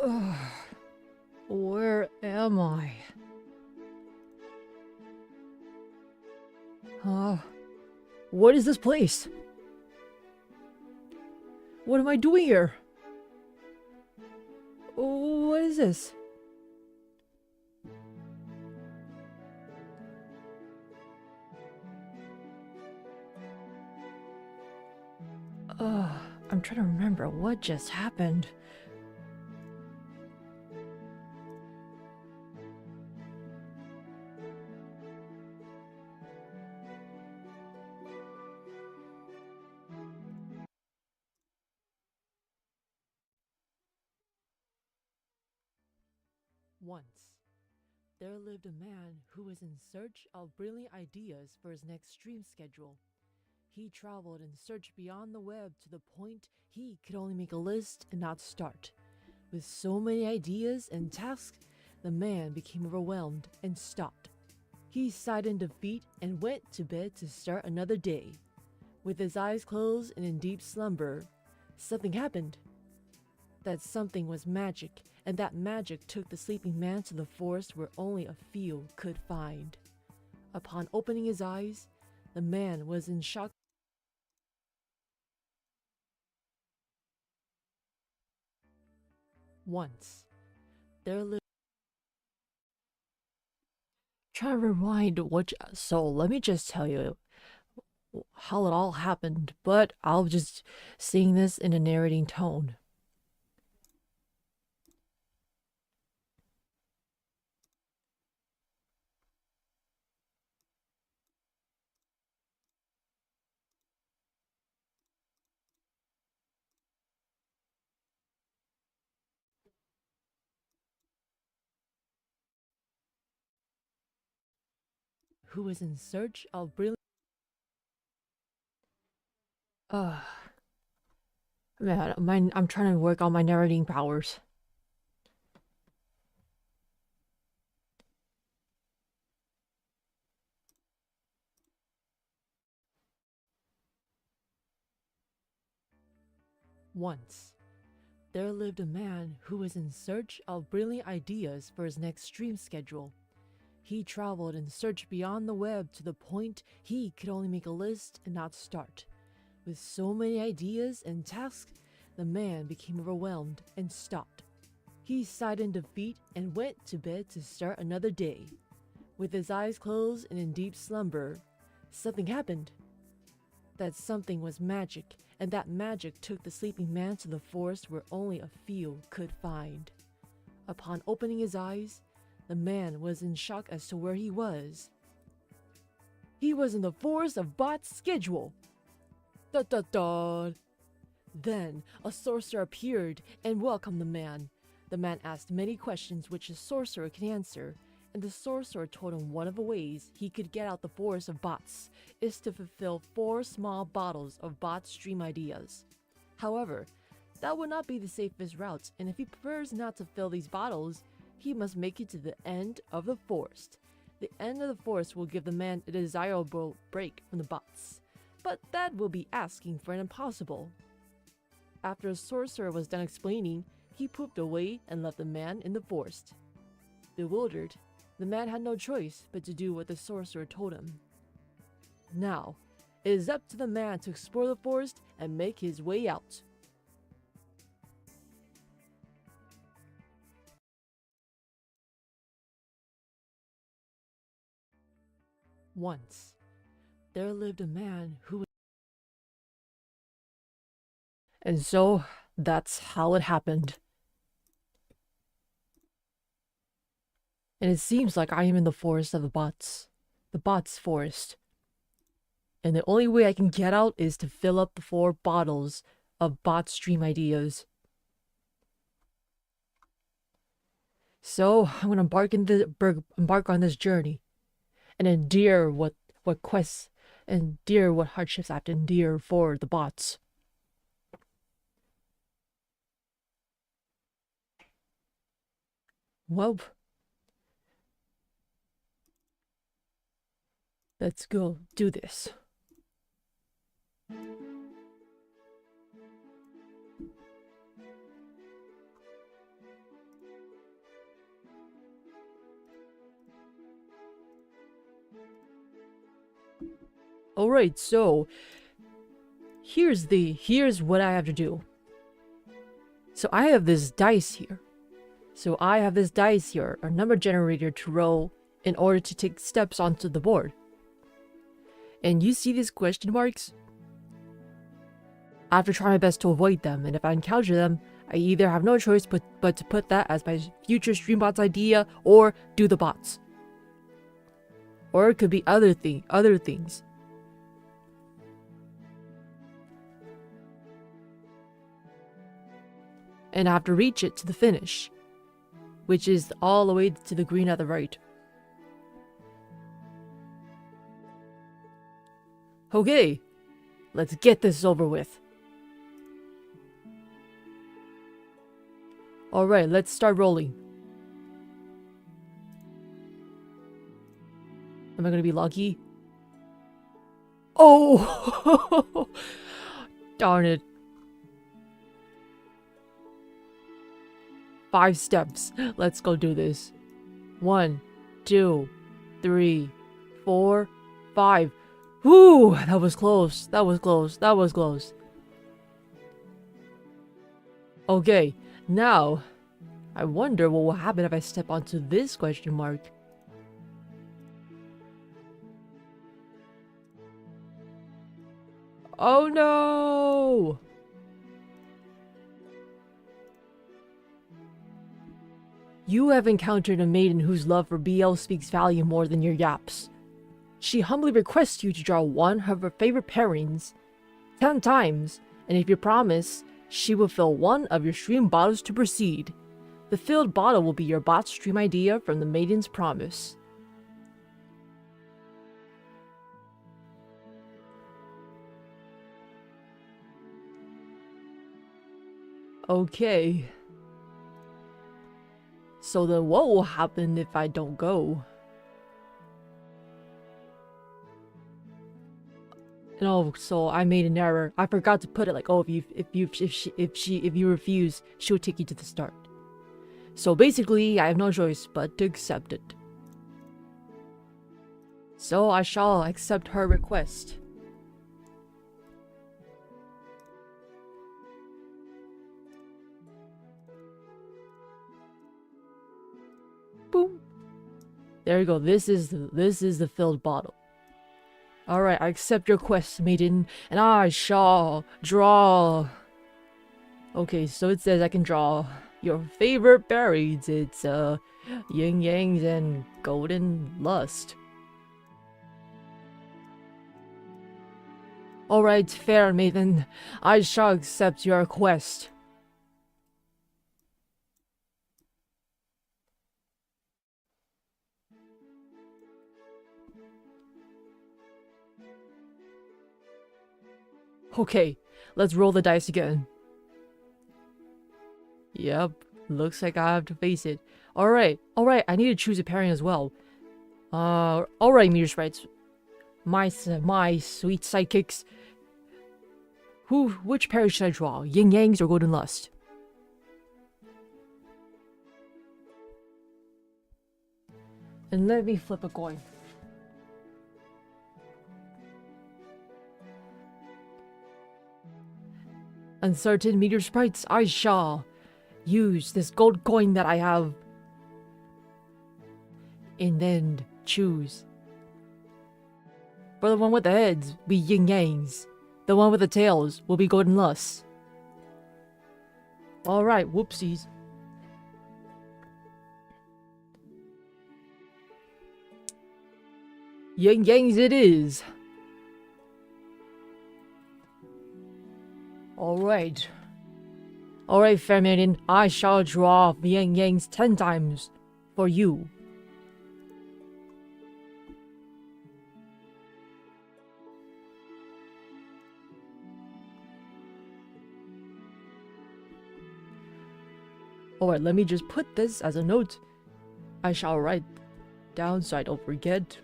Ugh, where am I? Huh? What is this place? What am I doing here? What is this? I'm trying to remember what just happened. Once, there lived a man who was in search of brilliant ideas for his next stream schedule. He traveled and searched beyond the web to the point he could only make a list and not start. With so many ideas and tasks, the man became overwhelmed and stopped. He sighed in defeat and went to bed to start another day. With his eyes closed and in deep slumber, something happened. That something was magic, and that magic took the sleeping man to the forest where only a few could find. Upon opening his eyes, the man was in shock. Once, there lived. Try to rewind so let me just tell you how it all happened, but I'll just sing this in a narrating tone. Who was in search of brilliant. Uh, man, I'm trying to work on my narrating powers. Once, there lived a man who was in search of brilliant ideas for his next stream schedule. He traveled and searched beyond the web to the point he could only make a list and not start. With so many ideas and tasks, the man became overwhelmed and stopped. He sighed in defeat and went to bed to start another day. With his eyes closed and in deep slumber, something happened. That something was magic, and that magic took the sleeping man to the forest where only a few could find. Upon opening his eyes, the man was in shock as to where he was. He was in the forest of Batsu schedule. Da da da. Then a sorcerer appeared and welcomed the man. The man asked many questions which the sorcerer could answer, and the sorcerer told him one of the ways he could get out the forest of bots is to fulfill 4 small bottles of bot stream ideas. However, that would not be the safest route, and if he prefers not to fill these bottles, he must make it to the end of the forest. The end of the forest will give the man a desirable break from the bots, but that will be asking for an impossible. After the sorcerer was done explaining, he pooped away and left the man in the forest. Bewildered, the man had no choice but to do what the sorcerer told him. Now, it is up to the man to explore the forest and make his way out. Once, there lived a man who. And so, that's how it happened. And it seems like I am in the forest of the bots forest. And the only way I can get out is to fill up the 4 bottles of bot stream ideas. So I'm gonna embark on this journey, and endure what quests, endure what hardships I have to endure for the bots. Well, let's go do this. Alright, so here's what I have to do. So I have this dice here. A number generator to roll in order to take steps onto the board. And you see these question marks? I have to try my best to avoid them, and if I encounter them, I either have no choice but to put that as my future streambot's idea or do the bots. Or it could be other things. And I have to reach it to the finish, which is all the way to the green at the right. Okay, let's get this over with. Alright, let's start rolling. Am I gonna be lucky? Oh! Darn it. 5 steps. Let's go do this. 1, 2, 3, 4, 5. Whew! That was close. That was close. That was close. Okay, now I wonder what will happen if I step onto this question mark. Oh no! You have encountered a maiden whose love for BL speaks value more than your yaps. She humbly requests you to draw one of her favorite pairings 10 times, and if you promise, she will fill one of your stream bottles to proceed. The filled bottle will be your bot stream idea from the maiden's promise. Okay. So then what will happen if I don't go? No, so I made an error. I forgot to put it like, oh, if you refuse, she'll take you to the start. So basically, I have no choice but to accept it. So I shall accept her request. Boom. There you go. This is the filled bottle. Alright, I accept your quest, maiden, and I shall draw. Okay, so it says I can draw your favorite berries. It's yin yangs and golden lust. Alright, fair maiden, I shall accept your request. Okay, let's roll the dice again. Yep, looks like I have to face it. Alright, I need to choose a pairing as well. Alright, meteor sprites. My sweet sidekicks. Which pairing should I draw? Yin Yangs or Golden Lust? And let me flip a coin. Uncertain meteor sprites, I shall use this gold coin that I have and then choose. For the one with the heads be yin yangs. The one with the tails will be golden lusts. Alright, whoopsies. Yin yangs it is. Alright. Alright, fair maiden, I shall draw yin yangs 10 times for you. Alright, let me just put this as a note. I shall write down so I don't forget.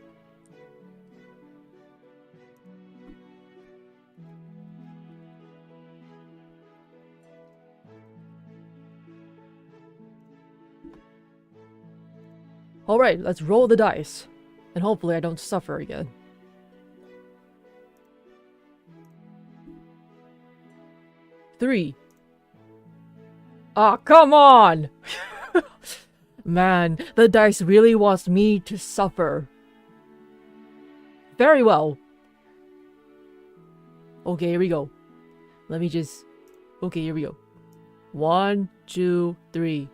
Alright, let's roll the dice. And hopefully I don't suffer again. 3. Ah, come on! Man, the dice really wants me to suffer. Very well. Okay, here we go. Let me just... Okay, here we go. 1, 2, 3.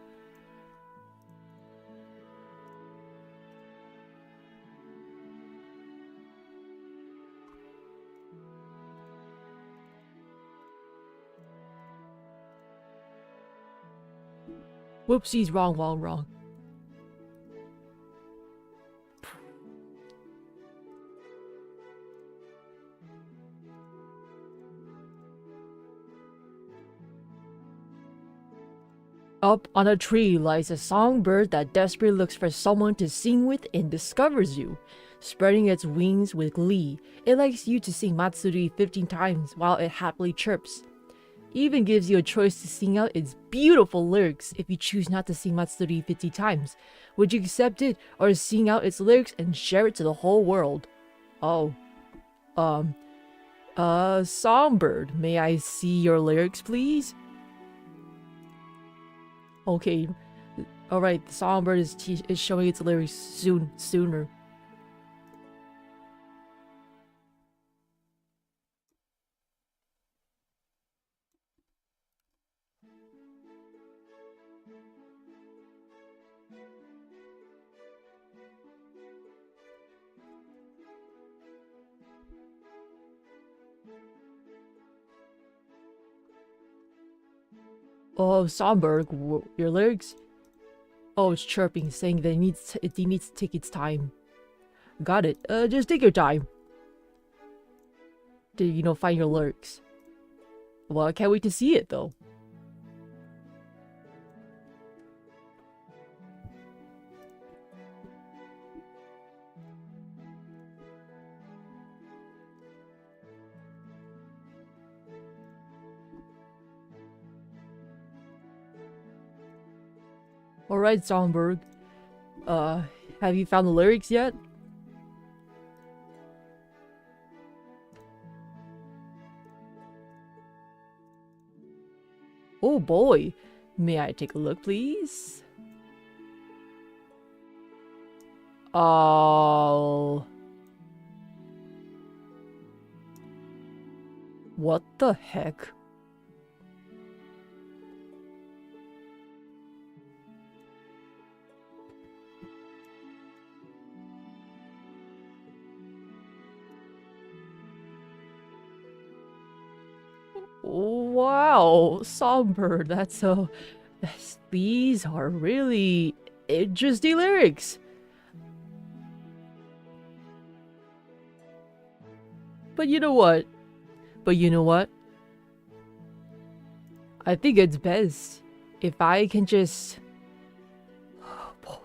Whoopsies, wrong. Up on a tree lies a songbird that desperately looks for someone to sing with and discovers you. Spreading its wings with glee, it likes you to sing Matsuri 15 times while it happily chirps. Even gives you a choice to sing out its beautiful lyrics if you choose not to sing Matsuri 50 times. Would you accept it or sing out its lyrics and share it to the whole world? Oh. Songbird, may I see your lyrics, please? Okay. Alright, the songbird is showing its lyrics sooner. Oh, songbird, your lyrics? Oh, it's chirping, saying that it needs to take its time. Got it. Just take your time. To, find your lyrics. Well, I can't wait to see it, though. Alright, Songbird. Have you found the lyrics yet? Oh boy. May I take a look, please? Oh. What the heck? Wow, Songbird, these are really interesting lyrics. But you know what? I think it's best if I can just... Oh boy.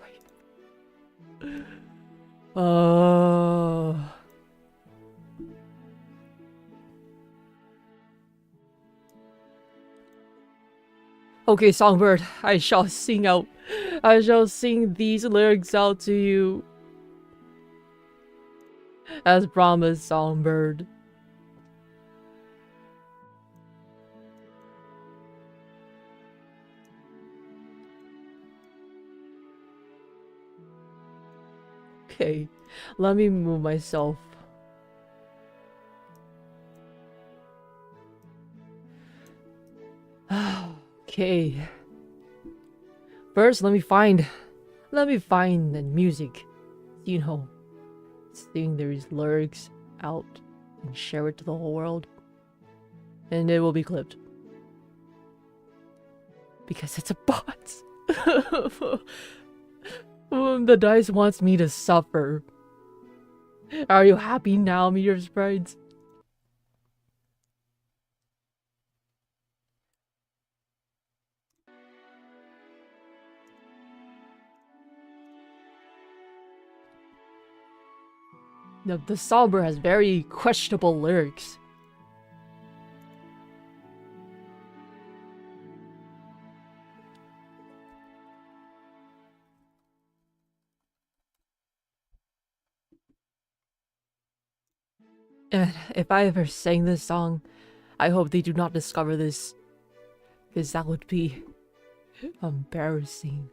Okay, Songbird, I shall sing these lyrics out to you. As promised, Songbird. Okay, let me move myself. Okay. First, let me find the music. Sing these lyrics out and share it to the whole world. And it will be clipped. Because it's a bot. The dice wants me to suffer. Are you happy now, Meteor Sprites? The Songbird has very questionable lyrics. And if I ever sang this song, I hope they do not discover this Because that would be embarrassing.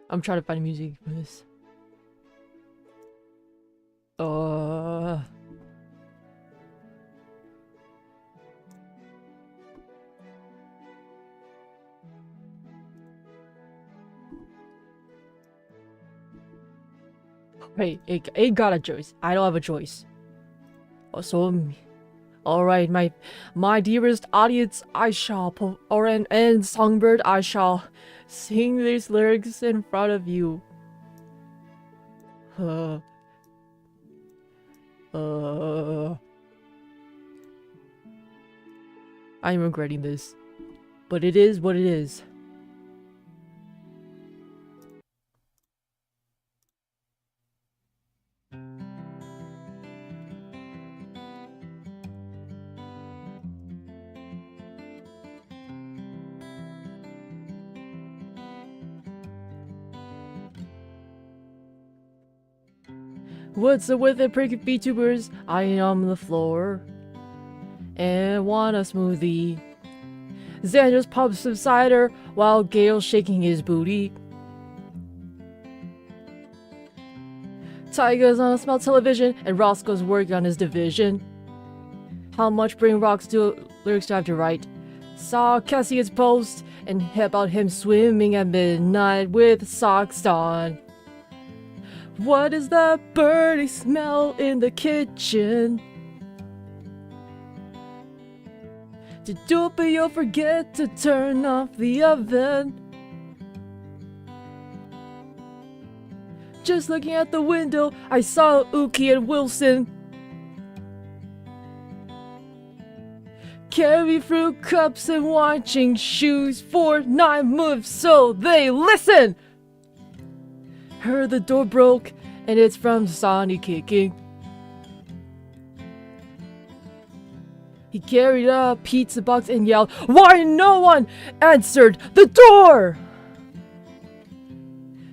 I'm trying to find music for this. Hey, it got a choice. I don't have a choice. So, alright, my dearest audience, I shall, and Songbird, I shall sing these lyrics in front of you. I'm regretting this, but it is what it is. What's up with the prick VTubers? I am on the floor and want a smoothie. Xander's pops some cider while Gale's shaking his booty. Tyga's on a small television and Roscoe's working on his division. How much bring rocks to lyrics do I have to write? Saw Cassian's post and about him swimming at midnight with socks on. What is that birdie smell in the kitchen? Did Dupio forget to turn off the oven? Just looking at the window, I saw Uki and Wilson carry fruit cups and watching shoes for 9 moves so they listen! Heard the door broke and it's from Sonny kicking. He carried a pizza box and yelled, "Why no one answered the door?"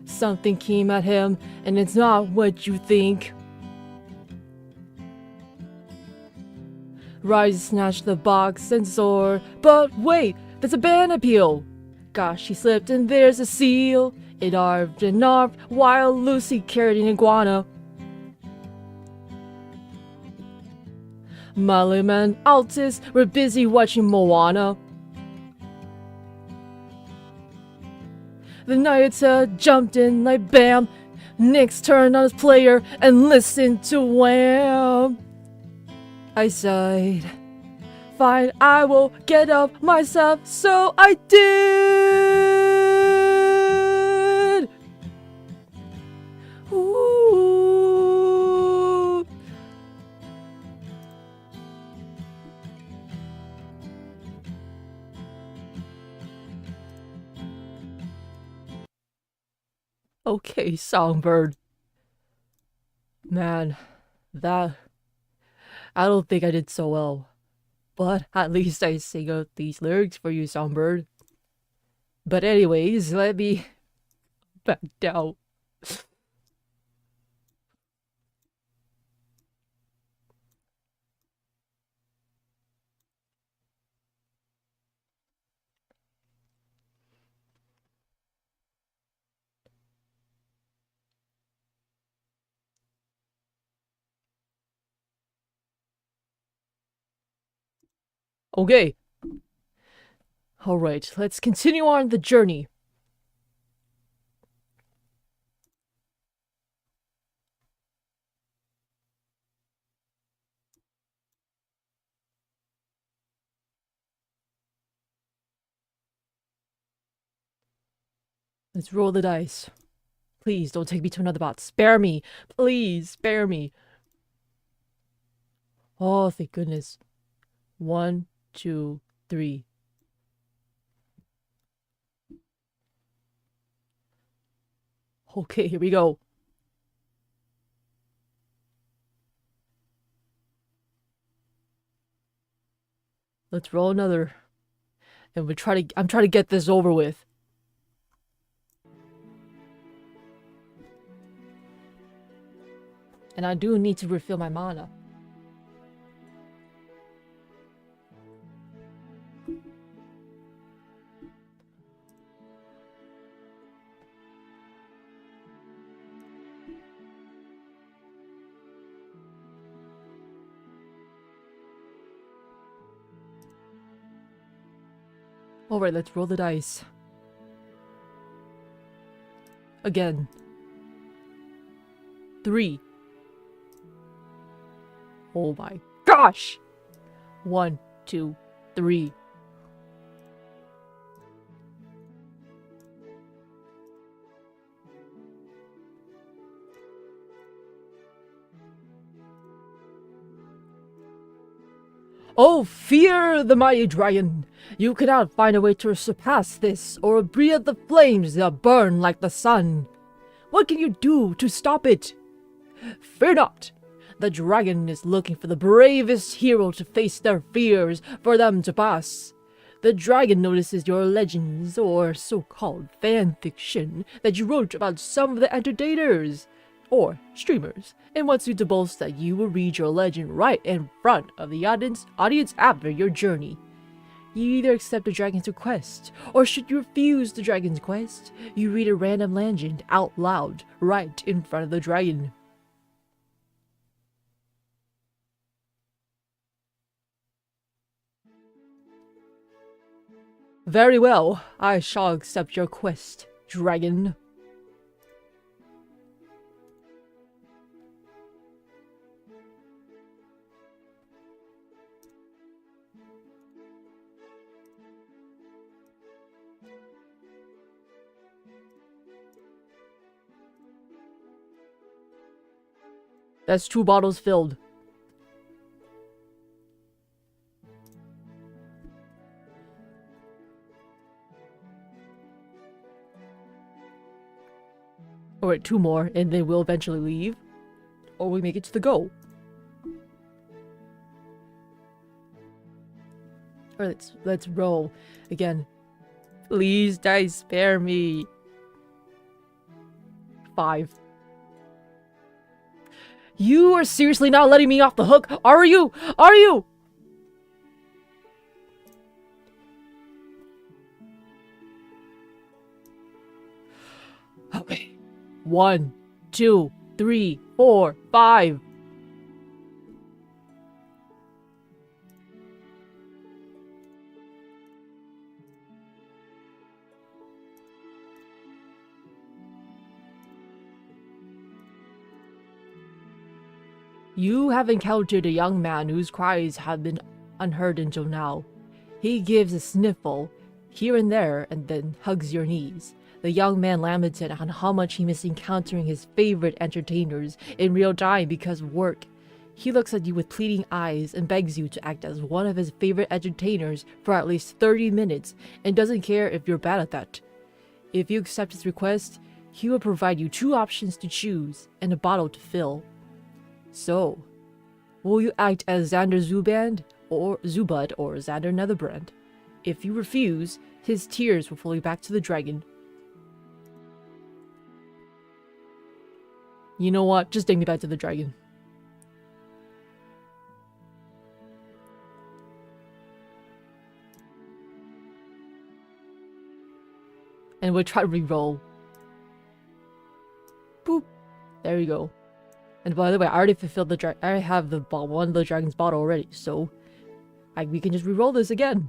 Something came at him, and it's not what you think. Rise snatched the box and soared, but wait, that's a banana peel. Gosh, he slipped and there's a seal. It arved and arved while Lucy carried an iguana. Malim and Altis were busy watching Moana. The Nayata jumped in like bam. Nix turned on his player and listened to Wham. I sighed. Fine, I will get up myself, so I did. Ooh. Okay, Songbird. Man, that... I don't think I did so well. But at least I sing out these lyrics for you, Songbird. But anyways, let me back down. Okay. Alright, let's continue on the journey. Let's roll the dice. Please don't take me to another bot. Spare me. Please, spare me. Oh, thank goodness. 1, 2, 3. Okay, here we go. Let's roll another. And I'm trying to get this over with. And I do need to refill my mana. Alright, let's roll the dice. Again. 3. Oh my gosh! 1, 2, 3. Oh, fear the mighty dragon! You cannot find a way to surpass this, or breathe the flames that burn like the sun. What can you do to stop it? Fear not! The dragon is looking for the bravest hero to face their fears, for them to pass. The dragon notices your legends, or so-called fan fiction, that you wrote about some of the entertainers, or streamers, and wants you to boast that you will read your legend right in front of the audience after your journey. You either accept the dragon's request, or should you refuse the dragon's quest, you read a random legend out loud right in front of the dragon. Very well, I shall accept your quest, dragon. That's 2 bottles filled. Alright, 2 more, and then we'll eventually leave. Or we make it to the goal. Alright, let's roll. Again. Please, dice, spare me. 5. You are seriously not letting me off the hook, are you? Are you? Okay. 1, 2, 3, 4, 5. You have encountered a young man whose cries have been unheard until now. He gives a sniffle here and there and then hugs your knees. The young man lamented on how much he missed encountering his favorite entertainers in real time because of work. He looks at you with pleading eyes and begs you to act as one of his favorite entertainers for at least 30 minutes and doesn't care if you're bad at that. If you accept his request, he will provide you 2 options to choose and a bottle to fill. So, will you act as Xander Zuband or Zubud or Xander Netherbrand? If you refuse, his tears will flow you back to the dragon. You know what? Just take me back to the dragon. And we'll try to re-roll. Boop. There you go. And by the way, I already fulfilled the I have the one of the dragon's bottle already, so we can just re-roll this again.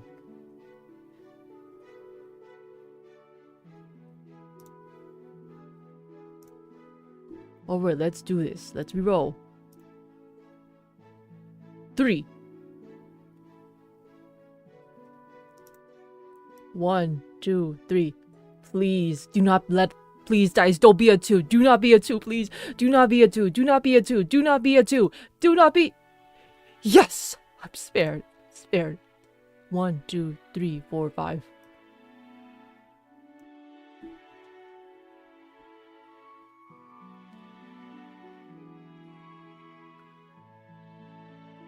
Alright, let's do this. Let's re-roll. 3. 1, 2, 3. Please, do not let... Please, dice, don't be a 2. Do not be a 2, please. Do not be a 2. Do not be a 2. Do not be a 2. Do not be... Yes! I'm spared. Spared. 1, 2, 3, 4, 5.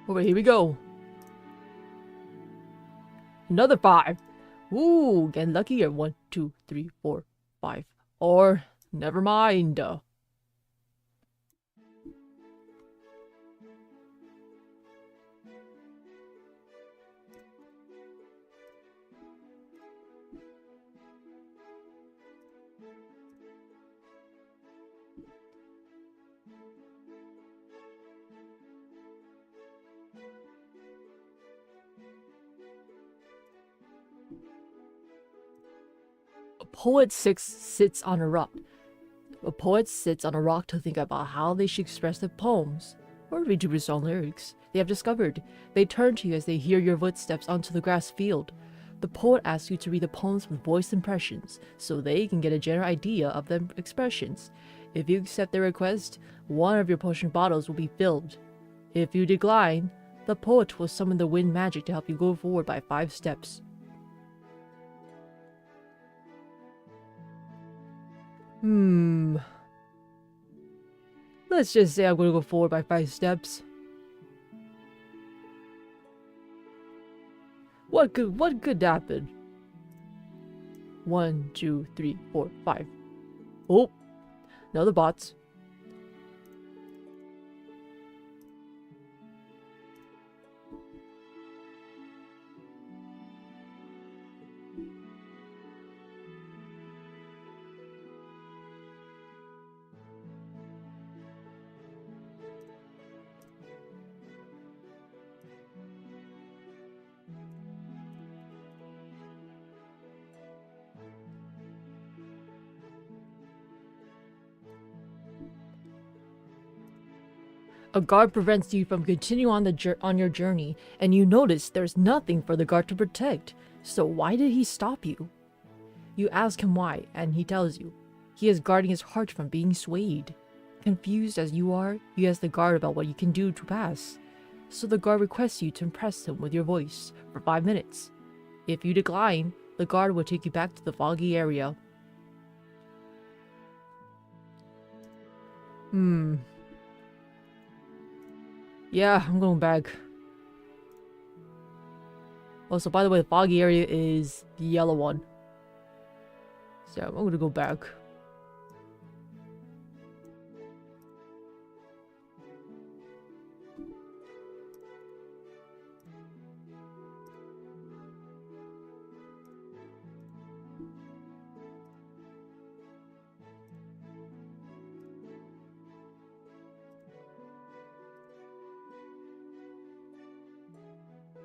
Alright, here we go. Another 5. Ooh, getting luckier. 1, 2, 3, 4, 5. Or, never mind. A poet sits on a rock. A poet sits on a rock to think about how they should express their poems, or read your song lyrics they have discovered. They turn to you as they hear your footsteps onto the grass field. The poet asks you to read the poems with voice impressions, so they can get a general idea of their expressions. If you accept their request, one of your potion bottles will be filled. If you decline, the poet will summon the wind magic to help you go forward by 5 steps. Let's just say I'm gonna go forward by 5 steps. What could happen? 1, 2, 3, 4, 5. Oh, another bots. A guard prevents you from continuing on your journey, and you notice there's nothing for the guard to protect. So why did he stop you? You ask him why, and he tells you. He is guarding his heart from being swayed. Confused as you are, you ask the guard about what you can do to pass. So the guard requests you to impress him with your voice for 5 minutes. If you decline, the guard will take you back to the foggy area. Yeah, I'm going back. Also, by the way, the foggy area is the yellow one. So I'm gonna go back.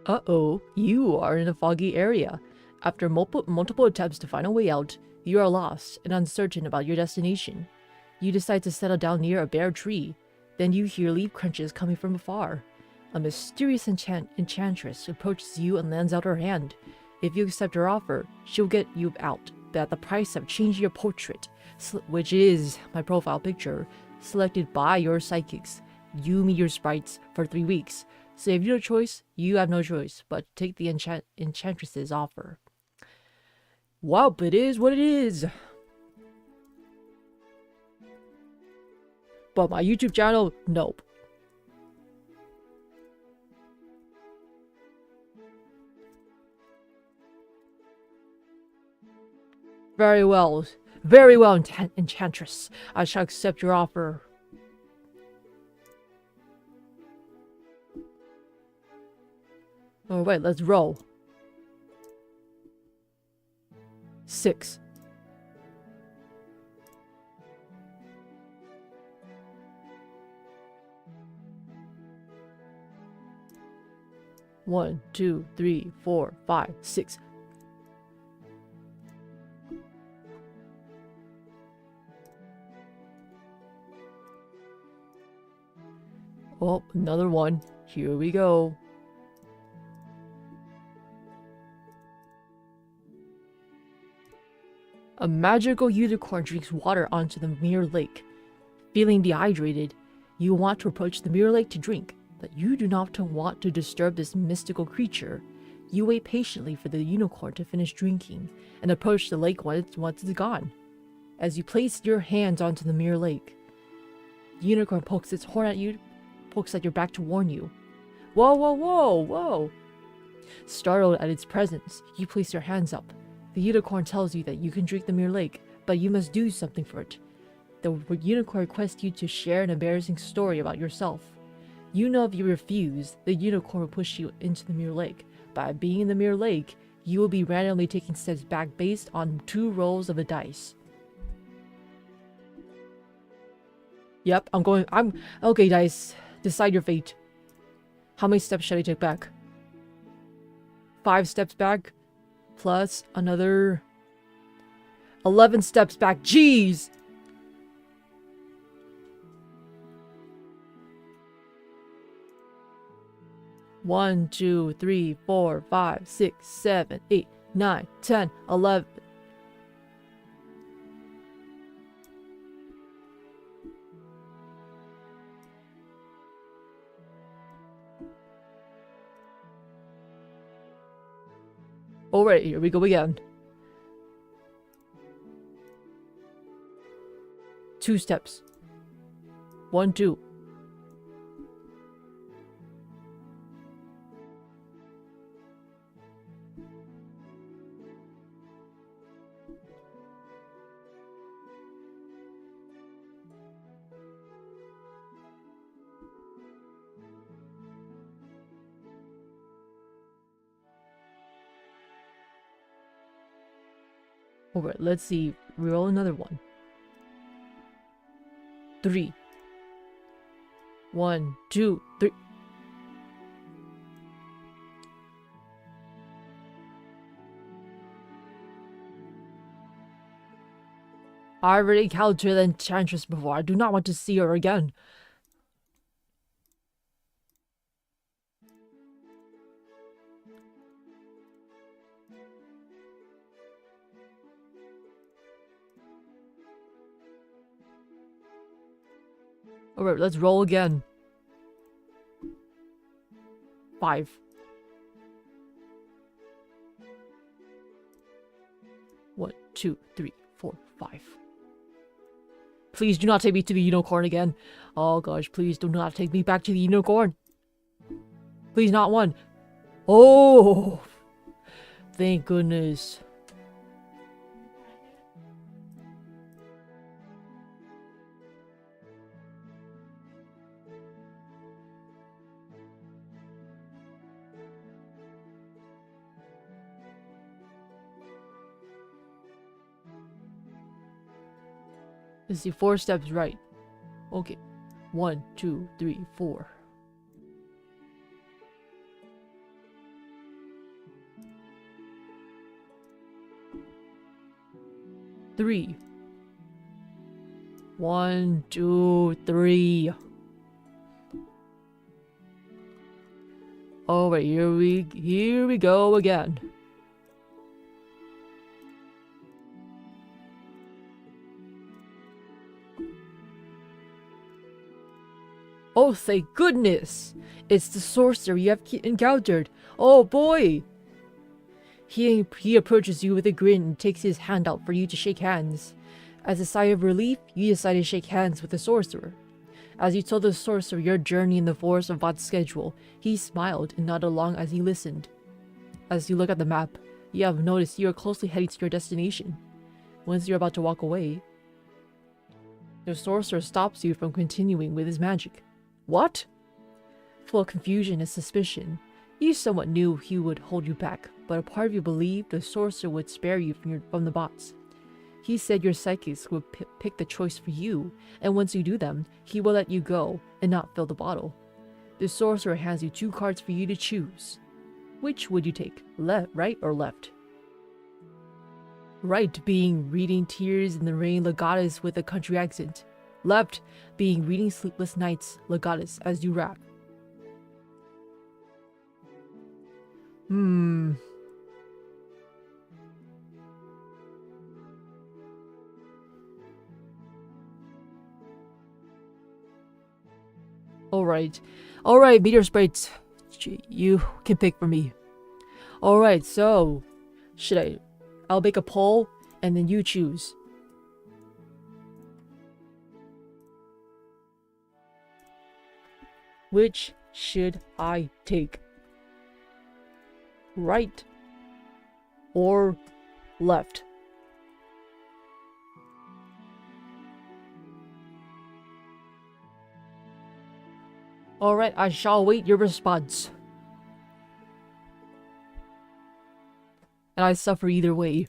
Uh-oh, you are in a foggy area. After multiple attempts to find a way out, you are lost and uncertain about your destination. You decide to settle down near a bare tree. Then you hear leaf crunches coming from afar. A mysterious enchantress approaches you and lends out her hand. If you accept her offer, she'll get you out, but at the price of changing your portrait, which is my profile picture, selected by your psychics. You meet your sprites for 3 weeks. So if you have no choice, you have no choice but take the enchantress's offer. Wow, it is what it is. But my YouTube channel, nope. Very well, enchantress. I shall accept your offer. Alright, let's roll. 6. One, 2, 3, 4, 5, 6. Oh, another one. Here we go. A magical unicorn drinks water onto the mirror lake. Feeling dehydrated, you want to approach the mirror lake to drink, but you do not want to disturb this mystical creature. You wait patiently for the unicorn to finish drinking and approach the lake once it's gone. As you place your hands onto the mirror lake, the unicorn pokes its horn at you, pokes at your back to warn you. Whoa, whoa, whoa, whoa! Startled at its presence, you place your hands up. The unicorn tells you that you can drink the Mirror Lake, but you must do something for it. The unicorn requests you to share an embarrassing story about yourself. You know if you refuse, the unicorn will push you into the Mirror Lake. By being in the Mirror Lake, you will be randomly taking steps back based on 2 rolls of a dice. Yep, I'm okay, dice. Decide your fate. How many steps should I take back? 5 steps back, plus another 11 steps back. Jeez! One, 2, 3, 4, 5, 6, 7, 8, 9, 10, 11. Alright, here we go again. 2 steps. 1, 2. Alright, let's see. Reroll another one. 3. 1, 2, 3. I already encountered the enchantress before. I do not want to see her again. Alright, let's roll again. 5. 1, 2, 3, 4, 5. Please do not take me to the unicorn again. Oh gosh, please do not take me back to the unicorn. Please, not 1. Oh! Thank goodness. Let's see, 4 steps right. Okay. 1, 2, 3, 4. Three. 1, 2, 3. Oh wait, here we go again. Oh, thank goodness! It's the sorcerer you have encountered. Oh boy! He approaches you with a grin and takes his hand out for you to shake hands. As a sigh of relief, you decide to shake hands with the sorcerer. As you told the sorcerer your journey in the forest of Bat's schedule, he smiled and nodded along as he listened. As you look at the map, you have noticed you are closely heading to your destination. Once you're about to walk away, the sorcerer stops you from continuing with his magic. What? Full of confusion and suspicion, you somewhat knew he would hold you back, but a part of you believed the sorcerer would spare you from the bots. He said your psychics would pick the choice for you, and once you do them, he will let you go and not fill the bottle. The sorcerer hands you 2 cards for you to choose. Which would you take, right or left? Right being reading Tears in the Rain Legatus with a country accent. Left being reading Sleepless Nights Legatus as you rap. Alright, Meteor Sprites. You can pick for me. Alright, so I'll make a poll and then you choose. Which should I take? right, or left? Alright, I shall await your response. And I suffer either way.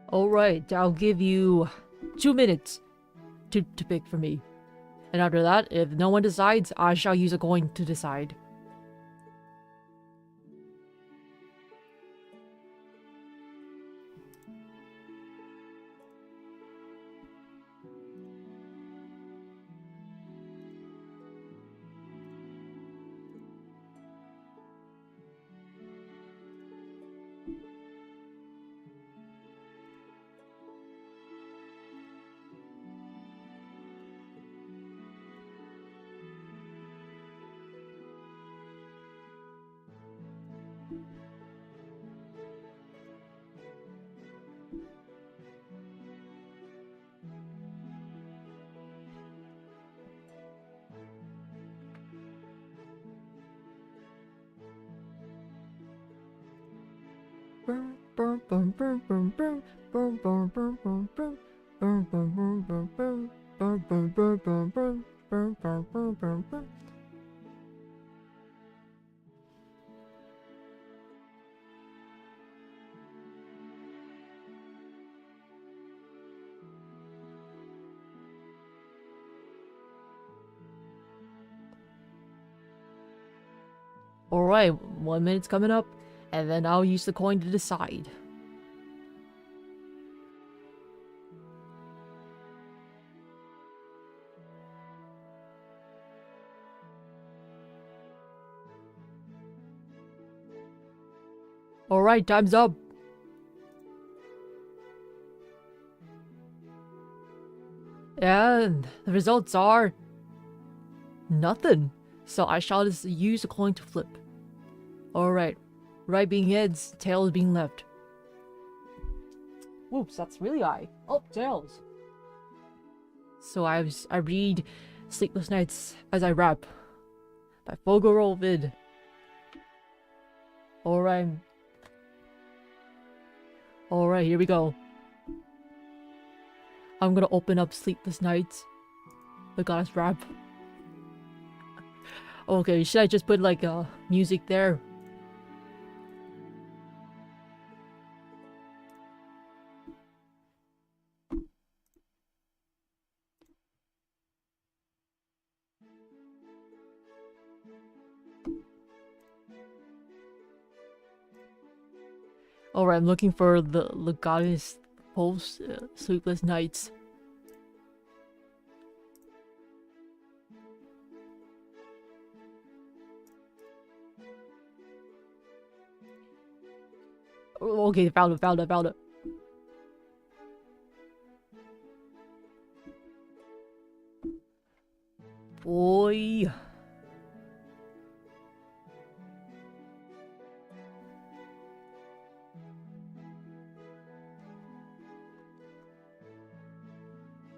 Alright, I'll give you 2 minutes to pick for me. And after that, if no one decides, I shall use a coin to decide. Alright, 1 minute's coming up, and then I'll use the coin to decide. Alright, time's up. And the results are nothing. So I shall just use a coin to flip. Alright. Right being heads, tails being left. Whoops, that's really high. Oh, tails. So I read Sleepless Nights as I rap by Fogoro Vid. Alright. Alright, here we go. I'm gonna open up Sleepless Nights. The goddess rap. Okay, should I just put like music there? Alright, I'm looking for the goddess post Sleepless Nights. Oh, okay, found it. Boy.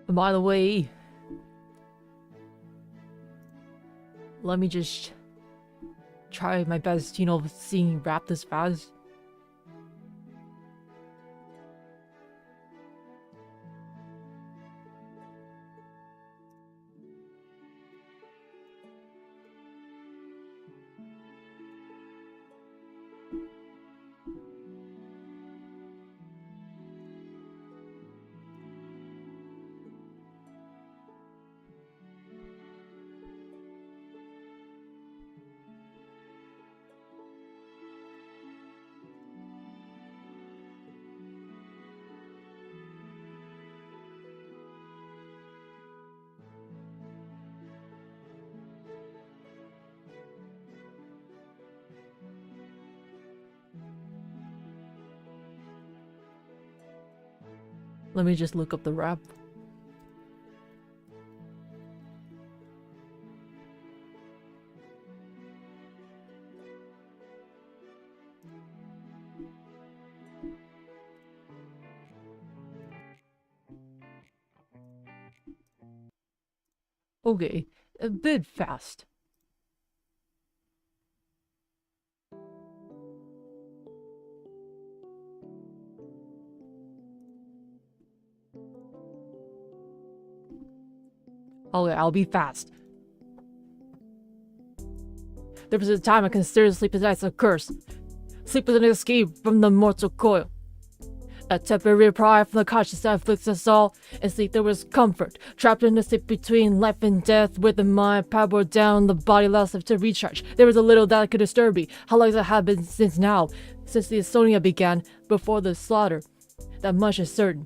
And by the way, let me just try my best, you know, seeing rap this fast. Let me just look up the rap. Okay, a bit fast. Okay, I'll be fast. There was a time I considered sleep as a curse. Sleep was an escape from the mortal coil. A temporary reprieve from the conscience that afflicts us all. In sleep there was comfort, trapped in the sleep between life and death, with the mind powered down, the body lost to recharge. There was a little that could disturb me. How long has it had been since now? Since the Estonia began, before the slaughter. That much is certain.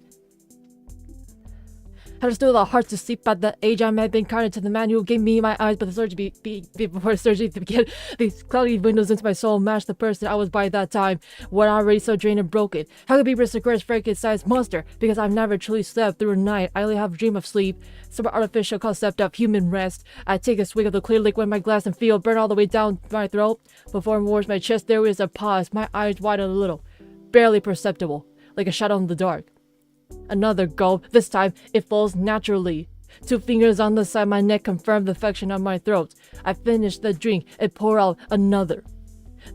Had I still the heart to sleep at the age I may have been kinder to the man who gave me my eyes, but the surgery before the surgery began. These cloudy windows into my soul matched the person I was by that time, when I already so drained and broken. How could be a courage Frankenstein's monster? Because I've never truly slept through a night. I only have a dream of sleep, some artificial concept of human rest. I take a swig of the clear liquid in my glass and feel burn all the way down my throat. Before it warms my chest, there is a pause, my eyes widen a little, barely perceptible, like a shadow in the dark. Another gulp. This time, it falls naturally. 2 fingers on the side of my neck confirm the affection on my throat. I finish the drink and pour out another.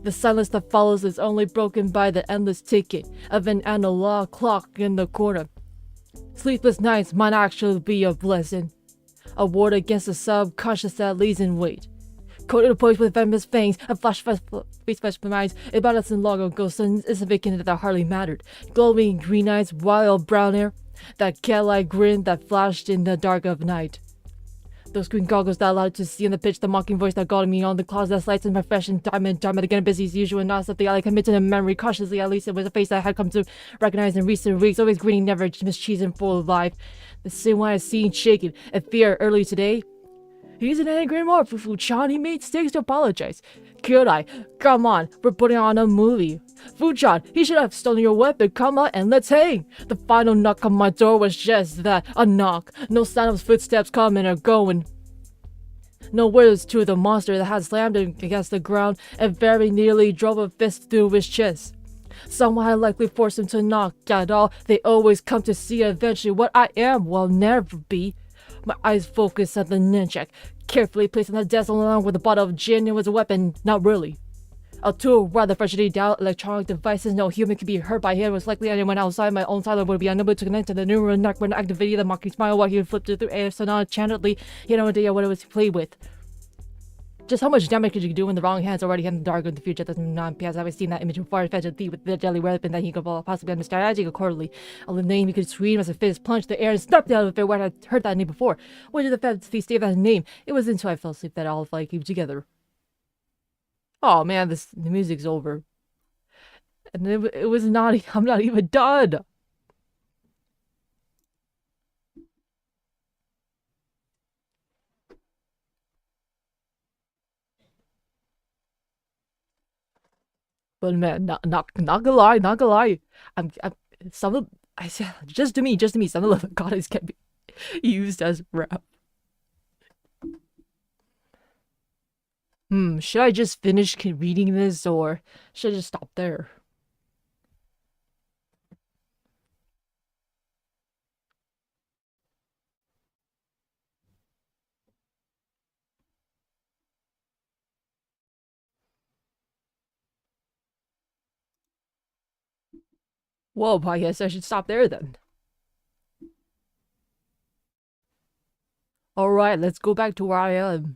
The silence that follows is only broken by the endless ticking of an analog clock in the corner. Sleepless nights might actually be a blessing. A ward against the subconscious that lays in wait. Coated a poise with venomous fangs, a flash minds, about us in long ago, so insignificant that hardly mattered. Glowing green eyes, wild brown hair, that cat-like grin that flashed in the dark of night. Those green goggles that allowed to see in the pitch, the mocking voice that guided me on the claws that slices my fresh and diamond again, busy as usual, and not something I committed in memory. Cautiously, at least it was a face that I had come to recognize in recent weeks, always grinning, never mischievous and full of life. The same one I seen shaking in fear early today. He isn't angry anymore, Fuchan. He made mistakes to apologize. Kyodai, come on, we're putting on a movie. Fuchan, he should have stolen your weapon. Come on and let's hang. The final knock on my door was just that, a knock. No sound of footsteps coming or going. No words to the monster that had slammed against the ground and very nearly drove a fist through his chest. Someone had likely forced him to knock at all. They always come to see eventually what I am will never be. My eyes focused on the nunchuck, carefully placed on the desk along with a bottle of gin. It was a weapon, not really. A tool rather freshly down electronic devices. No human could be hurt by it. Most likely anyone outside my own silo would be unable to connect to the neural network when activating the mocking smile while he flipped it through air. So now chantedly, he had no idea what it was to play with. Just how much damage could you do in the wrong hands already in the dark in the future? That's not PS. I've seen that image before. Fetch a thief with the deadly weapon that he could possibly understand acting accordingly. On the name, he could scream as a fist plunged the air and snapped out of it when I heard that name before. When did the fancy stay that name? It was until I fell asleep that all of came together. Oh man, the music's over. And it was not, I'm not even done. But man, not gonna lie. I'm some of I said just to me, some of the goddess can be used as rap. Should I just finish reading this or should I just stop there? Well, I guess I should stop there then. Alright, let's go back to where I am.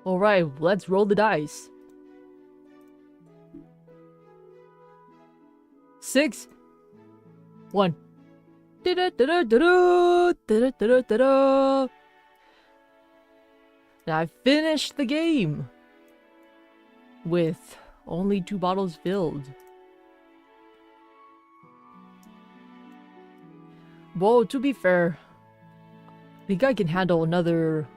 Alright, let's roll the dice. 6 1. And I finished the game with only 2 bottles filled. Well, to be fair, I think I can handle another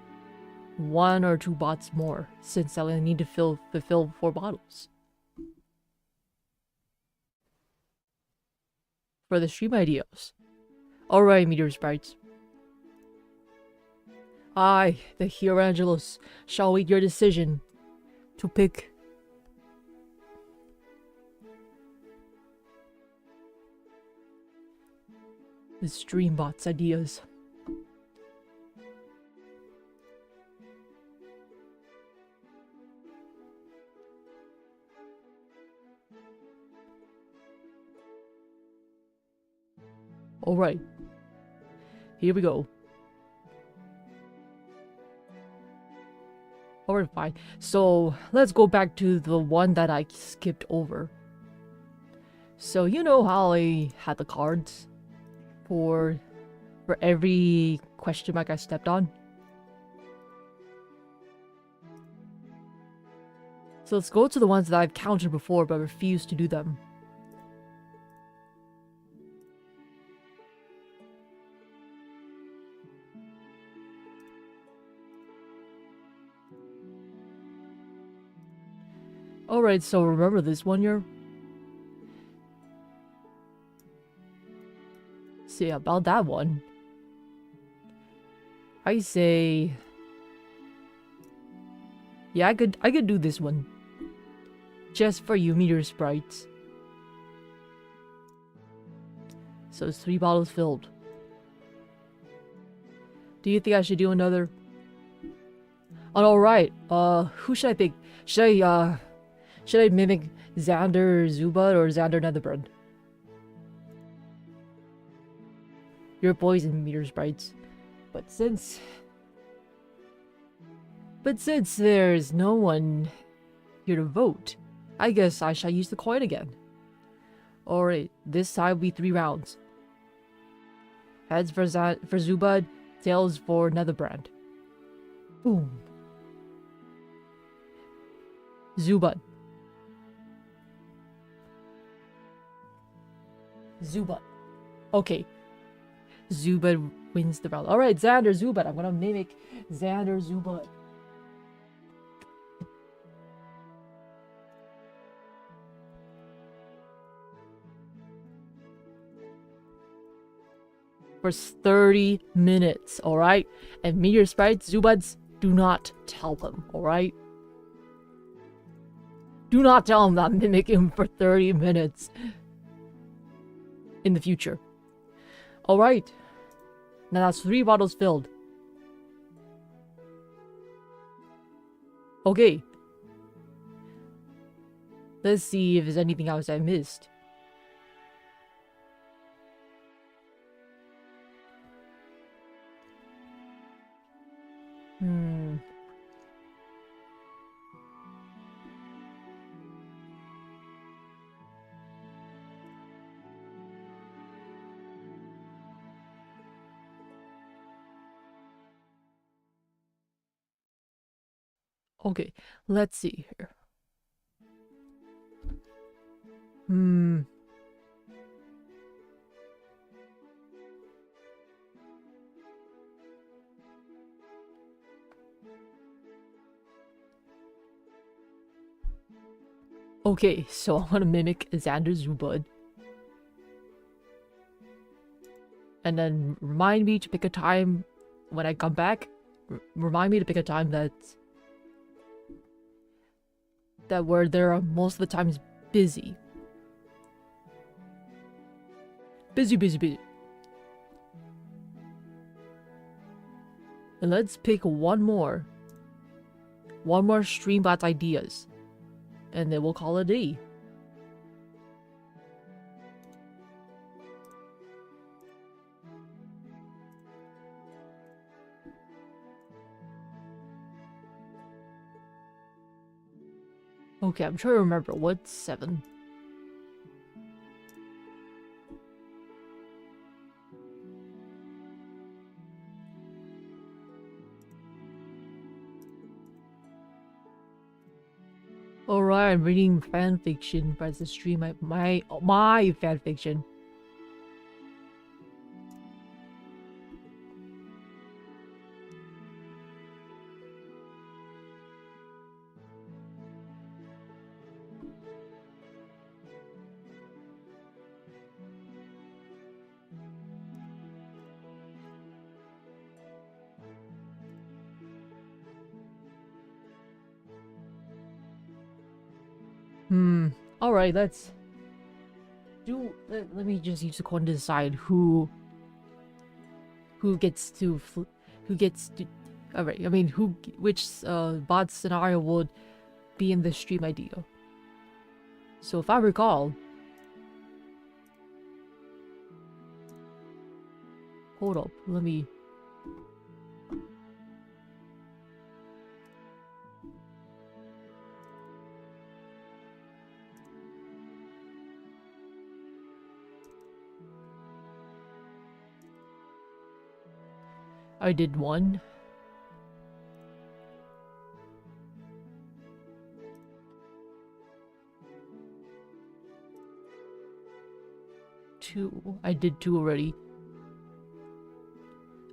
1 or 2 bots more, since I only need to fulfill 4 bottles. For the stream ideas. Alright, Meteor Sprites. I, the Hero Angelus, shall wait your decision to pick the Streambot's ideas. Alright. Here we go. Alright, fine. So, let's go back to the one that I skipped over. So, you know how I had the cards for every question mark I stepped on? So let's go to the ones that I've counted before but refused to do them. Alright, so remember this one here? See, about that one, I say, yeah, I could do this one. Just for you, Meteor Sprites. So it's 3 bottles filled. Do you think I should do another? Oh, alright, who should I pick? Should I mimic Xander Zubat or Xander Netherbread? You're poison, Meteor Sprites. But since there's no one here to vote, I guess I shall use the coin again. Alright, this time will be 3 rounds. Heads for Zubat, tails for Netherbread. Boom. Zubat. Zubat. Okay. Zubat wins the round. Alright, Xander Zubat. I'm gonna mimic Xander Zubat. For 30 minutes, alright? And Meteor Sprites, Zubats, do not tell them, alright? Do not tell them that I'm mimicking him for 30 minutes. In the future. Alright. Now that's 3 bottles filled. Okay. Let's see if there's anything else I missed. Okay, let's see here. Okay, so I'm gonna mimic Xander Zubat. And then remind me to pick a time when I come back. Remind me to pick a time that where they're most of the times busy. Busy. And let's pick one more Streambot ideas. And then we'll call it a day. Okay, I'm trying to remember. What's 7? Alright, I'm reading fanfiction by the stream. My fanfiction. Alright, let's do. Let me just use the coin to decide who gets to. Who gets to. Alright, I mean, which bot scenario would be in the stream idea. So if I recall. Hold up, let me. I did one. Two. I did two already.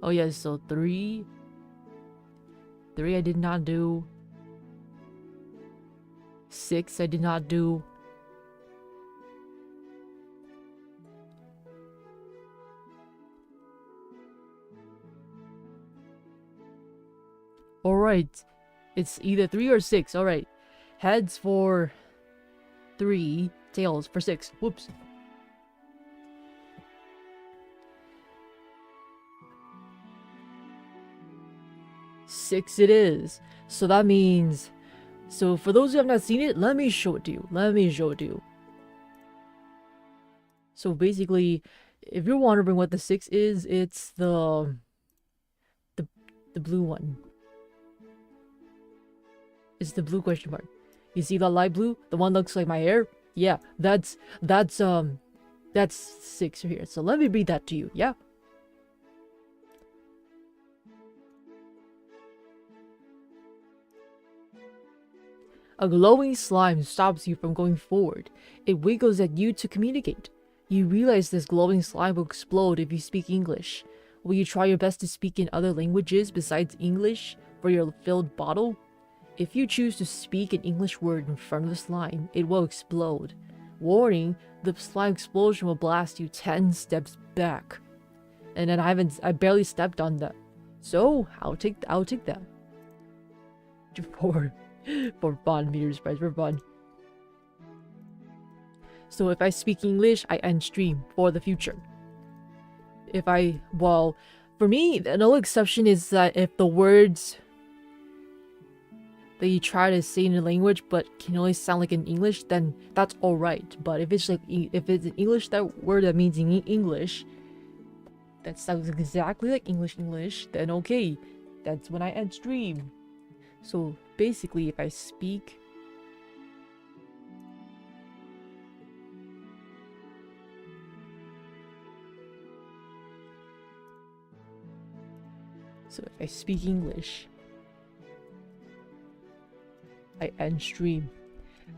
Oh yeah, so three. Three I did not do. Six I did not do. Alright. It's either 3 or 6. Alright. Heads for 3. Tails for 6. Whoops. Six it is. So that means... So for those who have not seen it, let me show it to you. Let me show it to you. So basically, if you're wondering what the 6 is, it's the blue one. It's the blue question mark. You see that light blue? The one that looks like my hair? Yeah, that's 6 here. So let me read that to you, yeah? A glowing slime stops you from going forward. It wiggles at you to communicate. You realize this glowing slime will explode if you speak English. Will you try your best to speak in other languages besides English for your filled bottle? If you choose to speak an English word in front of the slime, it will explode. Warning, the slime explosion will blast you 10 steps back. And then I barely stepped on that. So, I'll take that. For fun, meters price for fun. So if I speak English, I end stream for the future. Well, for me, the only exception is that if the words that you try to say in a language but can only sound like in English, then that's alright. But if it's an English that word that means in English, that sounds exactly like English, then okay, that's when I end stream. So basically, if I speak English, I end stream.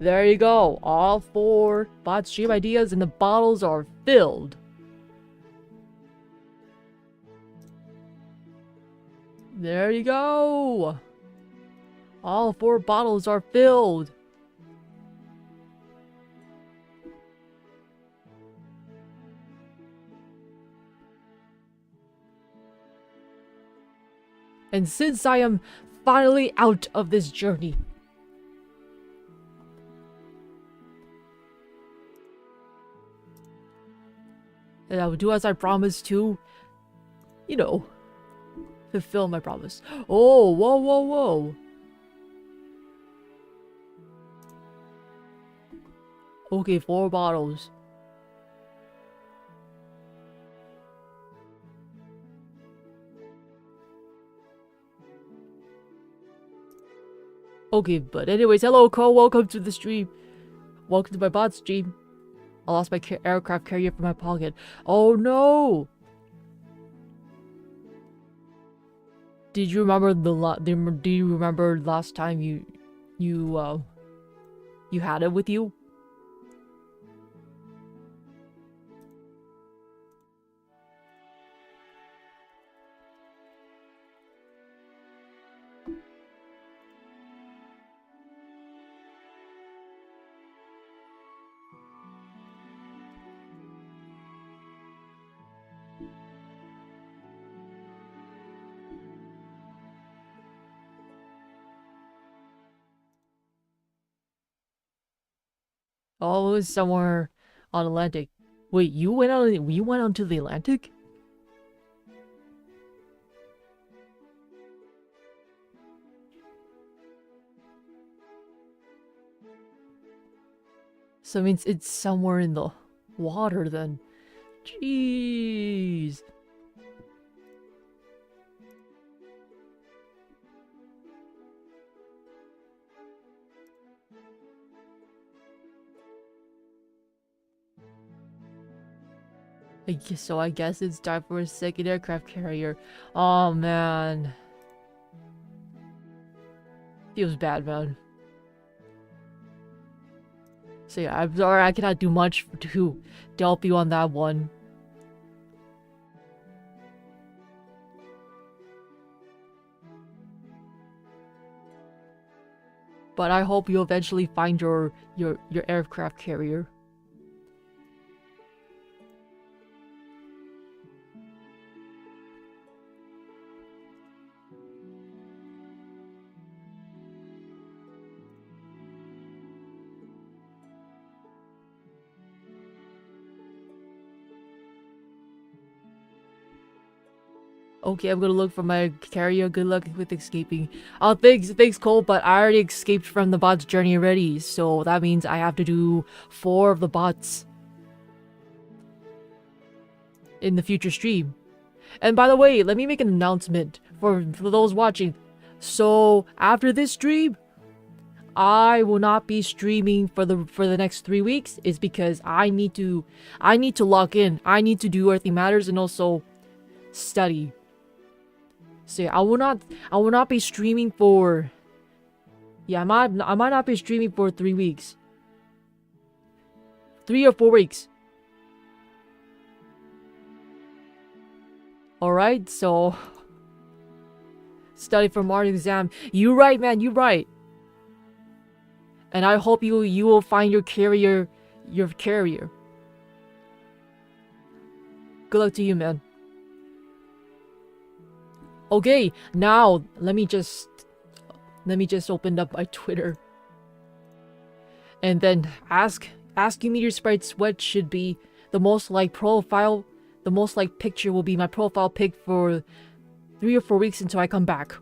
There you go. All 4 bot stream ideas and the bottles are filled. There you go. All 4 bottles are filled. And since I am finally out of this journey, and I will do as I promised to, you know, fulfill my promise. Oh, whoa, whoa, whoa. Okay, 4 bottles. Okay, but anyways, hello Cole, welcome to the stream. Welcome to my bot stream. I lost my aircraft carrier from my pocket. Oh no! Did you remember do you remember last time you had it with you? Oh, it was somewhere on Atlantic. Wait, you went onto the Atlantic? So it means it's somewhere in the water then. Jeez. So I guess it's time for a second aircraft carrier. Oh man. Feels bad, man. So yeah, I'm sorry I cannot do much to help you on that one. But I hope you eventually find your aircraft carrier. Okay, I'm gonna look for my carrier. Good luck with escaping. Oh, thanks, Cole, but I already escaped from the Batsu Journey already, so that means I have to do 4 of the bots in the future stream. And by the way, let me make an announcement for those watching. So, after this stream, I will not be streaming for the next 3 weeks is because I need to lock in. I need to do Earthly Matters and also study. So yeah, I will not be streaming for I might not be streaming for 3 weeks. 3 or 4 weeks. Alright, so study for March exam. You right, man, you right. And I hope you will find your carrier. Good luck to you, man. Okay, now let me just open up my Twitter. And then ask you meteor sprites what should be the most like profile, the most like picture will be my profile pic for 3 or 4 weeks until I come back.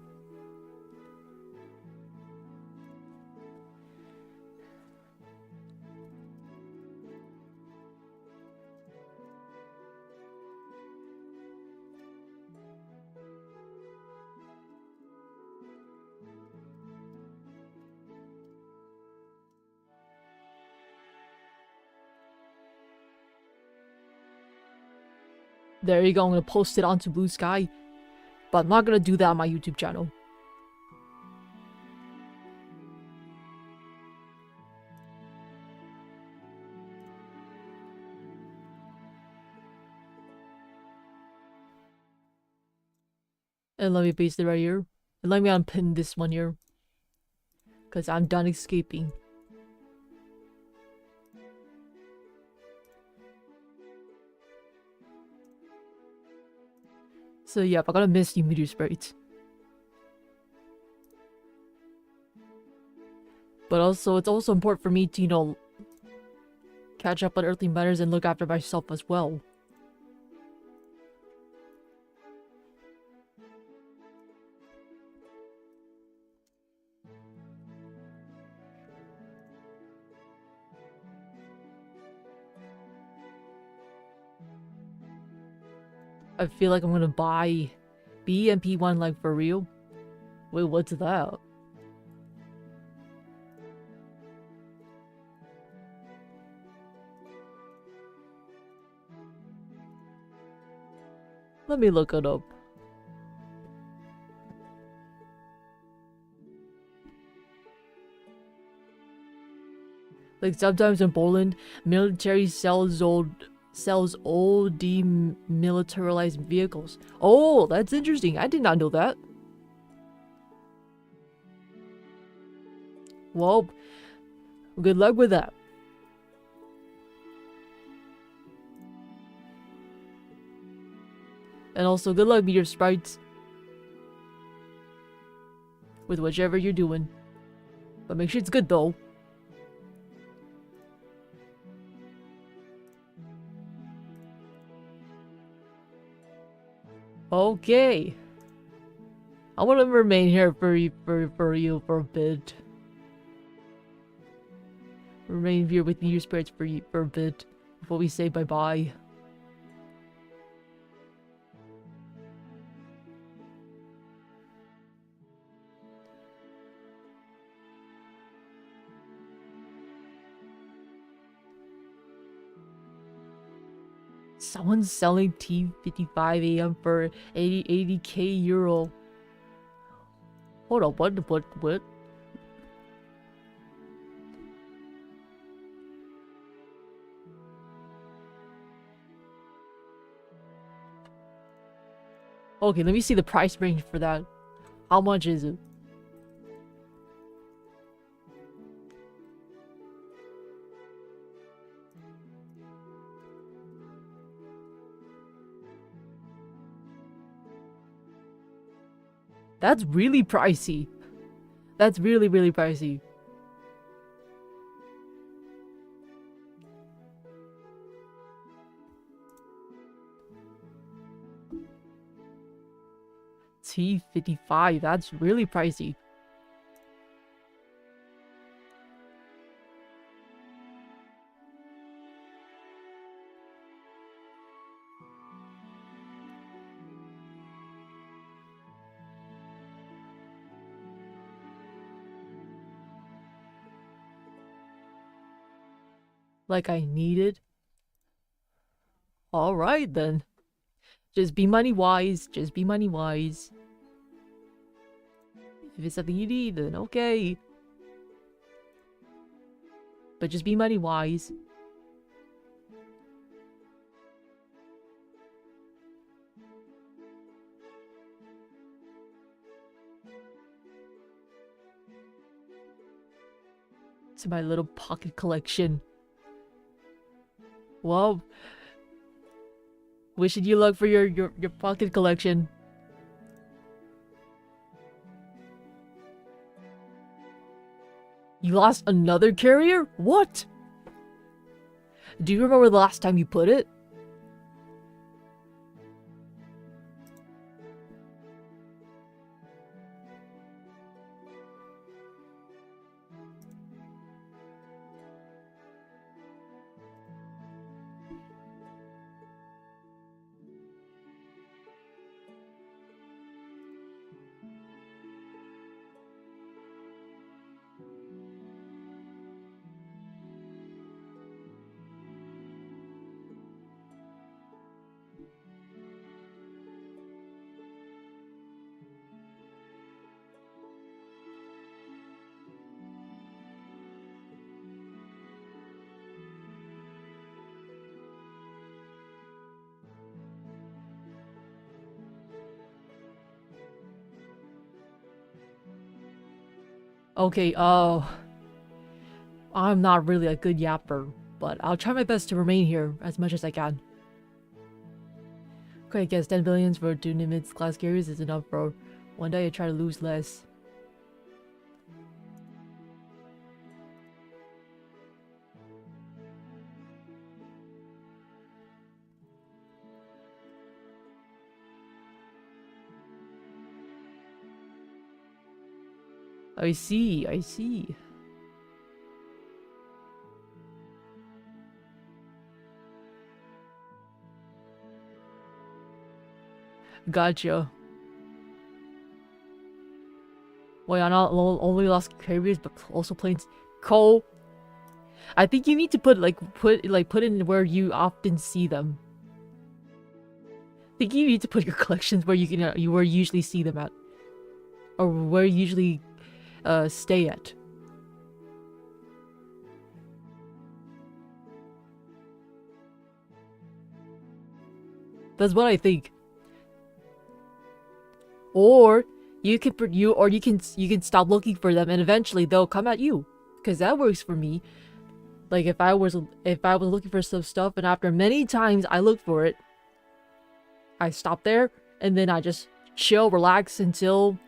There you go, I'm gonna post it onto Blue Sky. But I'm not gonna do that on my YouTube channel. And let me paste it right here. And let me unpin this one here. Because I'm done escaping. So yeah, I'm gonna miss you, meteor sprites. But also, it's also important for me to, you know, catch up on Earthly Matters and look after myself as well. I feel like I'm gonna buy BMP1 like for real. Wait, what's that? Let me look it up. Like sometimes in Poland, military sells old demilitarized vehicles. Oh, that's interesting. I did not know that. Well, good luck with that. And also, good luck, meteor sprites. With whichever you're doing. But make sure it's good, though. Okay. I want to remain here for you for a bit. Remain here with your spirits for a bit before we say bye-bye. Someone's selling T55 AM for 80k euro. Hold on, what? Okay, let me see the price range for that. How much is it? That's really pricey. That's really, really pricey. T55, that's really pricey. Like I needed. Alright then. Just be money wise. Just be money wise. If it's something you need, then okay. But just be money wise. To my little pocket collection. Well, wishing you luck for your pocket collection. You lost another carrier? What? Do you remember the last time you put it? Okay, I'm not really a good yapper, but I'll try my best to remain here as much as I can. Okay, I guess 10 billions for 2 Nimitz class carriers is enough, bro. One day I try to lose less. I see, I see. Gotcha. Wait, I not only lost carriers, but also planes. Cole, I think you need to put in where you often see them. I think you need to put your collections where you can where you usually see them at, or where you usually stay at. That's what I think. Or you can stop looking for them and eventually they'll come at you. Cause that works for me. Like if I was looking for some stuff and after many times I look for it, I stop there and then I just chill, relax until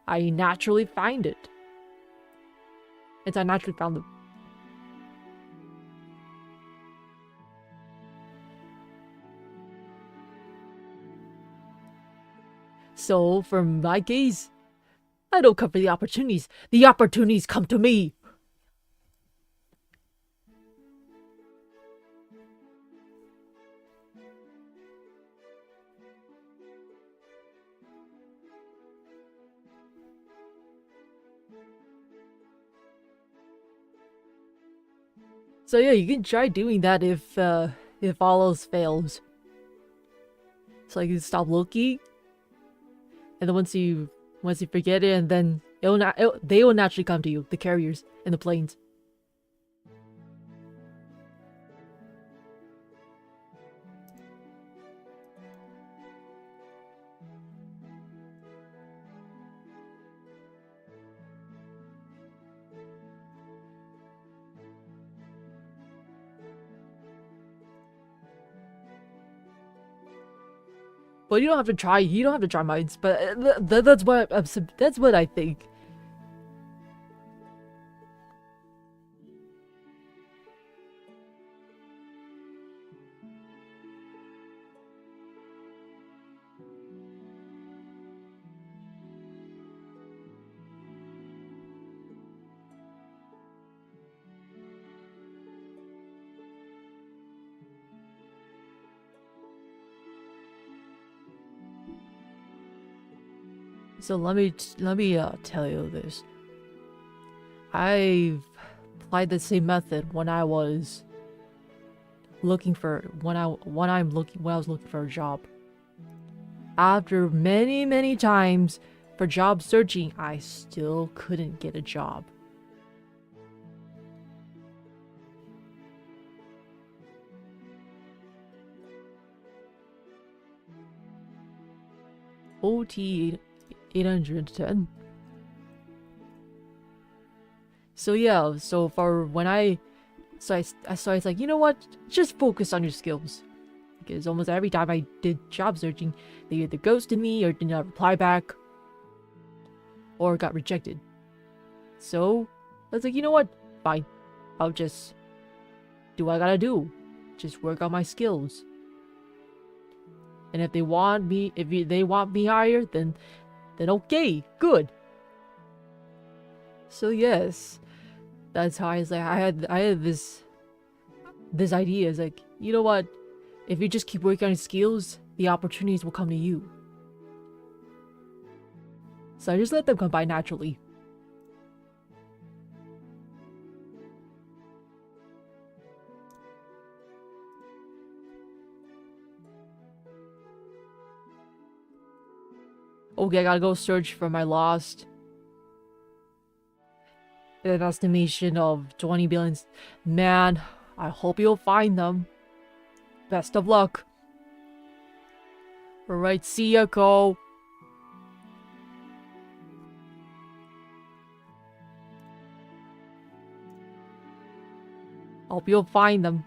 I naturally find it. Until I naturally found them. So, for my case, I don't come for the opportunities. The opportunities come to me. So yeah, you can try doing that if all else fails. So like you stop looking, and then once you forget it, and then they will naturally come to you, the carriers and the planes. But you don't have to try. You don't have to try mines. But that's what I think. So let me tell you this. I've applied the same method when I was looking for when I was looking for a job. After many times for job searching, I still couldn't get a job. OT 810. So yeah, so for when so I was like, you know what? Just focus on your skills. Because almost every time I did job searching, they either ghosted me or did not reply back or got rejected. So I was like, you know what? Fine. I'll just do what I gotta do. Just work on my skills. And if they want me, they want me higher, then okay, good. So yes, that's how I was like, I had this idea. Is like, you know what? If you just keep working on your skills, the opportunities will come to you. So I just let them come by naturally. Okay, I gotta go search for my lost. An estimation of 20 billion. Man, I hope you'll find them. Best of luck. Alright, see ya, Cole. Hope you'll find them.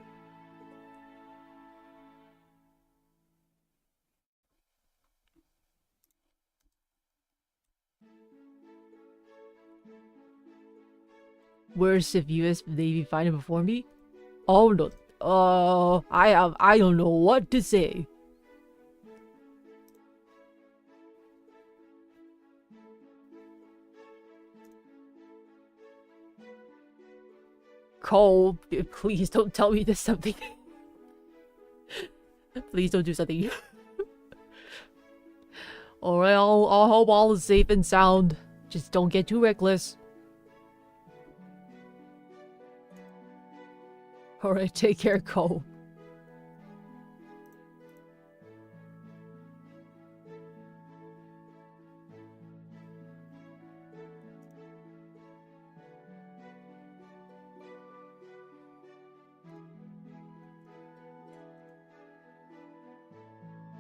Worse if US Navy find it before me? Oh no. I don't know what to say. Cole, please don't tell me this something. Please don't do something. Alright, I'll hope all is safe and sound. Just don't get too reckless. Alright, take care, Cole.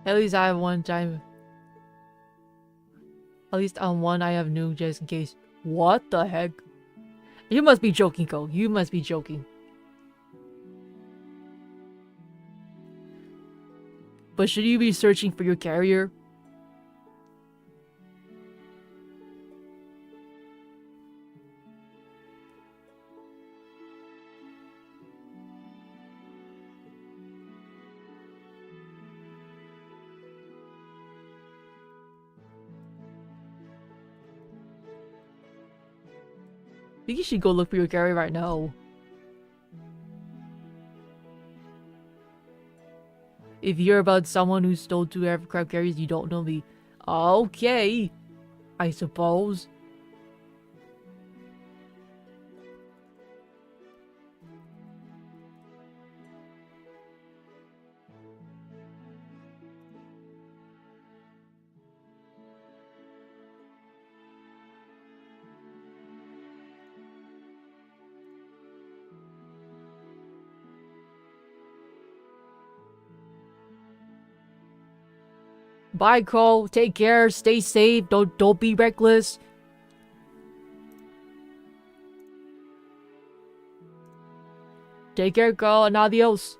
At least I have one time. At least on one I have new just in case. What the heck? You must be joking, Cole. You must be joking. But should you be searching for your carrier? think you should go look for your Gary right now. If you're about someone who stole 2 aircraft carriers, you don't know me. Okay, I suppose. Bye, Cole. Take care. Stay safe. Don't be reckless. Take care, Cole, and adios.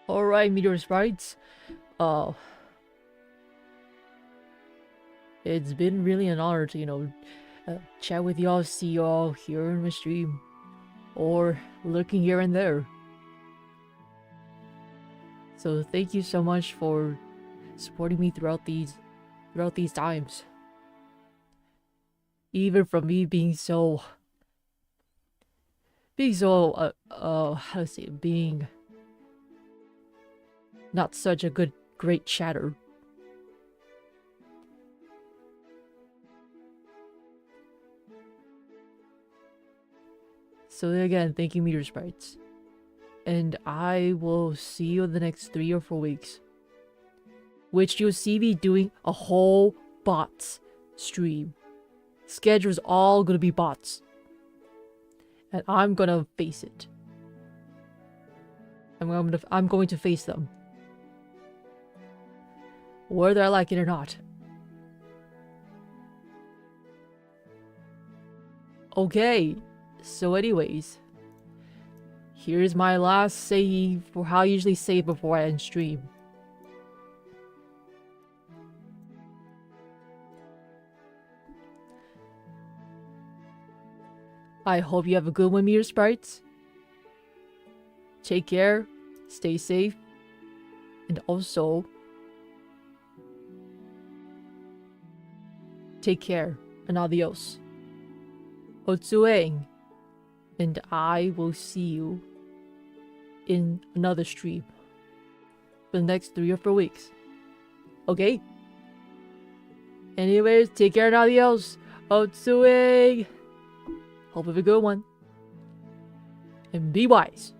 Alright, Meteor Sprites. It's been really an honor to, chat with y'all, see y'all here in my stream. Or lurking here and there. So thank you so much for supporting me throughout these times. Even from me being how to say it, being not such a great chatter. So again, thank you, Meteor Sprites. And I will see you in the next 3 or 4 weeks. Which you'll see me doing a whole bots stream. Schedule's all gonna be bots. And I'm gonna face it. I'm going to face them. Whether I like it or not. Okay, so anyways. Here's my last save for how I usually save before I end stream. I hope you have a good one, Meteor Sprites. Take care, stay safe, and also take care, and adios. Otsueng, and I will see you in another stream for the next 3 or 4 weeks. Okay? Anyways, take care and adios. Otsueng! Hope you have a good one. And be wise.